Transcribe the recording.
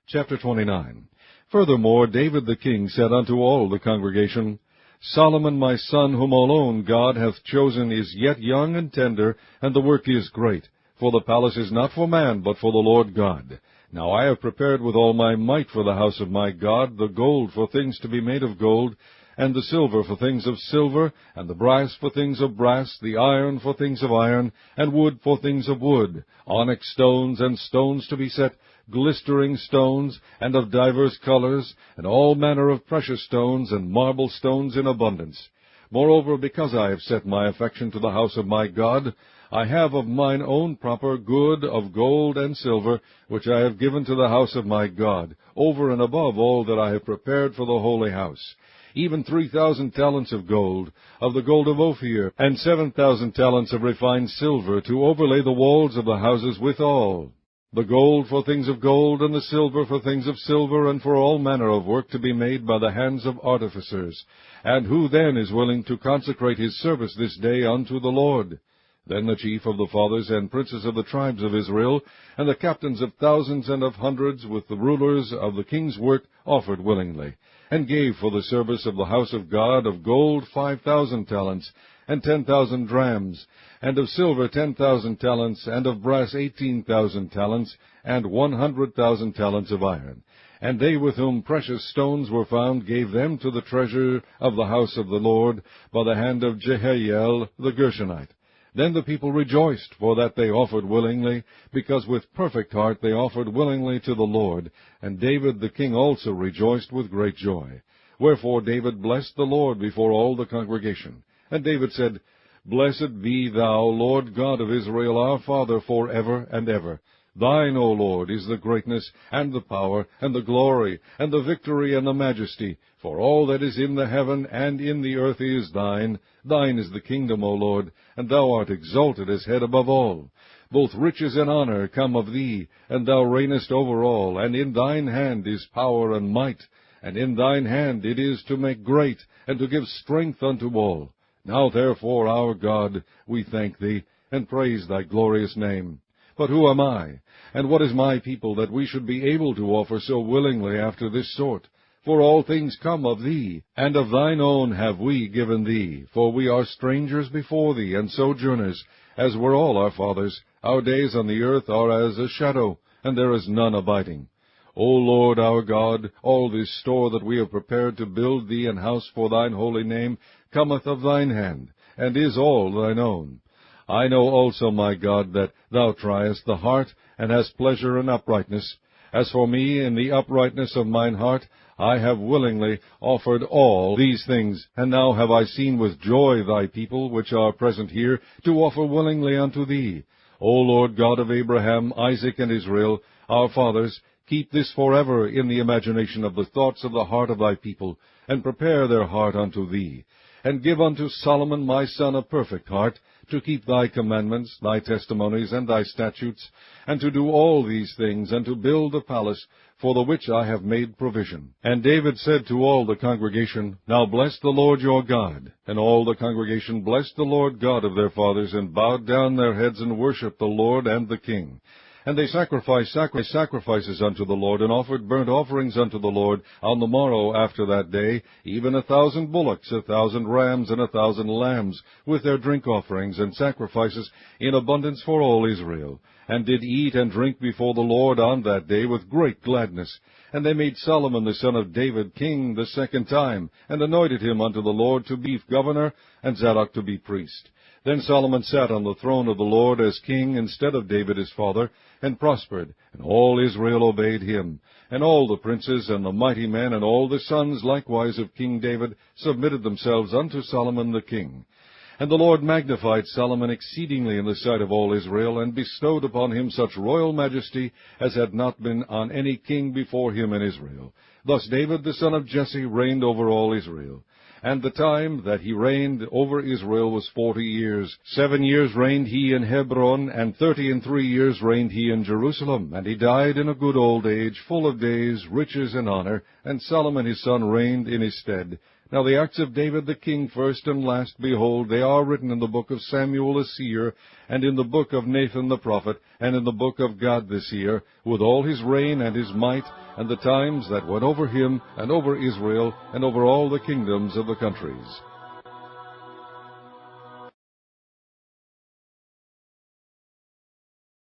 Chapter 29. Furthermore, David the king said unto all the congregation, Solomon my son, whom alone God hath chosen, is yet young and tender, and the work is great. For the palace is not for man, but for the Lord God. Now I have prepared with all my might for the house of my God the gold for things to be made of gold, and the silver for things of silver, and the brass for things of brass, the iron for things of iron, and wood for things of wood, onyx stones, and stones to be set, glistering stones, and of divers colors, and all manner of precious stones, and marble stones in abundance. Moreover, because I have set my affection to the house of my God, I have of mine own proper good of gold and silver, which I have given to the house of my God, over and above all that I have prepared for the holy house. Even 3,000 talents of gold, of the gold of Ophir, and 7,000 talents of refined silver, to overlay the walls of the houses withal. The gold for things of gold, and the silver for things of silver, and for all manner of work to be made by the hands of artificers. And who then is willing to consecrate his service this day unto the Lord? Then the chief of the fathers and princes of the tribes of Israel, and the captains of thousands and of hundreds, with the rulers of the king's work, offered willingly, and gave for the service of the house of God of gold 5,000 talents, and 10,000 drams, and of silver 10,000 talents, and of brass 18,000 talents, and 100,000 talents of iron. And they with whom precious stones were found gave them to the treasure of the house of the Lord by the hand of Jehiel the Gershonite. Then the people rejoiced, for that they offered willingly, because with perfect heart they offered willingly to the Lord. And David the king also rejoiced with great joy. Wherefore David blessed the Lord before all the congregation. And David said, Blessed be thou, Lord God of Israel, our Father, for ever and ever. Thine, O Lord, is the greatness, and the power, and the glory, and the victory, and the majesty. For all that is in the heaven and in the earth is thine. Thine is the kingdom, O Lord, and thou art exalted as head above all. Both riches and honor come of thee, and thou reignest over all, and in thine hand is power and might, and in thine hand it is to make great, and to give strength unto all. Now therefore, our God, we thank thee, and praise thy glorious name. But who am I, and what is my people, that we should be able to offer so willingly after this sort? For all things come of thee, and of thine own have we given thee. For we are strangers before thee, and sojourners, as were all our fathers. Our days on the earth are as a shadow, and there is none abiding. O Lord our God, all this store that we have prepared to build thee an house for thine holy name cometh of thine hand, and is all thine own. I know also, my God, that thou triest the heart, and hast pleasure in uprightness. As for me, in the uprightness of mine heart, I have willingly offered all these things. And now have I seen with joy thy people, which are present here, to offer willingly unto thee. O Lord God of Abraham, Isaac, and Israel, our fathers, keep this forever in the imagination of the thoughts of the heart of thy people, and prepare their heart unto thee. And give unto Solomon my son a perfect heart, to keep thy commandments, thy testimonies, and thy statutes, and to do all these things, and to build a palace, for the which I have made provision. And David said to all the congregation, Now bless the Lord your God. And all the congregation blessed the Lord God of their fathers, and bowed down their heads, and worshipped the Lord and the king. And they sacrificed sacrifices unto the Lord, and offered burnt offerings unto the Lord on the morrow after that day, even 1,000 bullocks, 1,000 rams, and 1,000 lambs, with their drink offerings and sacrifices in abundance for all Israel, and did eat and drink before the Lord on that day with great gladness. And they made Solomon the son of David king the second time, and anointed him unto the Lord to be governor, and Zadok to be priest. Then Solomon sat on the throne of the Lord as king instead of David his father, and prospered, and all Israel obeyed him. And all the princes and the mighty men, and all the sons likewise of King David, submitted themselves unto Solomon the king. And the Lord magnified Solomon exceedingly in the sight of all Israel, and bestowed upon him such royal majesty as had not been on any king before him in Israel. Thus David the son of Jesse reigned over all Israel. And the time that he reigned over Israel was 40 years. 7 years reigned he in Hebron, and 33 years reigned he in Jerusalem. And he died in a good old age, full of days, riches, and honor. And Solomon his son reigned in his stead. Now the acts of David the king, first and last, behold, they are written in the book of Samuel the seer, and in the book of Nathan the prophet, and in the book of Gad the seer, with all his reign and his might, and the times that went over him, and over Israel, and over all the kingdoms of the countries.